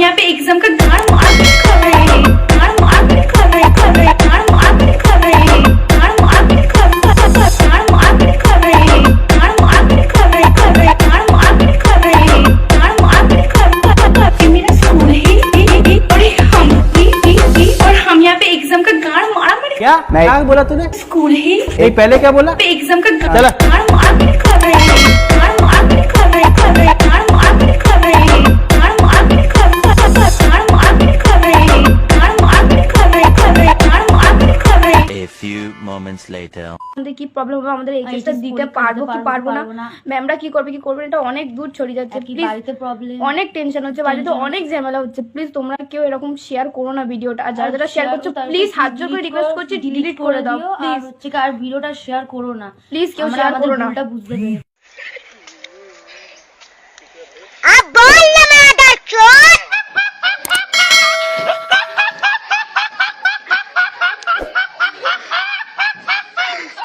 यहाँ पे एग्जाम का गाड़ मारपीट कर रहे हैं, गाड़ मारपीट कर रहे हैं, गाड़ मारपीट कर रहे हैं, गाड़ मारपीट कर रहे हैं, गाड़ मारपीट कर रहे हैं, गाड़ मारपीट कर रहे हैं, गाड़ मारपीट कर रहे हैं, गाड़ मारपीट कर रहे हैं। ये मेरा स्कूल है और हम यहाँ पे एग्जाम का गाड़ मारपीट। क्या क्या बोला तूने? स्कूल है एक पहले क्या बोला? पे एग्जाम का चला। गाड़ मारपीट कर रहे हैं, गाड़ मारपीट कर रहे हैं, गाड़ मारपीट कर रहे हैं, गाड़ मारपीट कर रहे हैं, गाड़ मारपीट कर रहे हैं, गाड़ मारपीट कर रहे हैं, गाड़ मारपीट कर रहे हैं। A few moments later. আমাদের কি প্রবলেম হবে, আমাদের এই কেসটা দিতে পারবো কি পারবো না, ম্যামরা কি করবে কি করবে, এটা অনেক দূর ছড়িয়ে যাচ্ছে। কি প্লিজ, বাড়িতে প্রবলেম, অনেক টেনশন হচ্ছে, বাড়িতে অনেক ঝামেলা হচ্ছে। প্লিজ তোমরা কেউ এরকম শেয়ার করো না ভিডিওটা, আর যারা যারা শেয়ার করছো প্লিজ হাত জোর করে রিকোয়েস্ট করছি ডিলিট করে দাও আর প্লিজ। হচ্ছে আর ভিডিওটা শেয়ার করো না, প্লিজ কেউ আমরা শেয়ার আমাদের করো না। ভুলটা বুঝতে পেরেছি।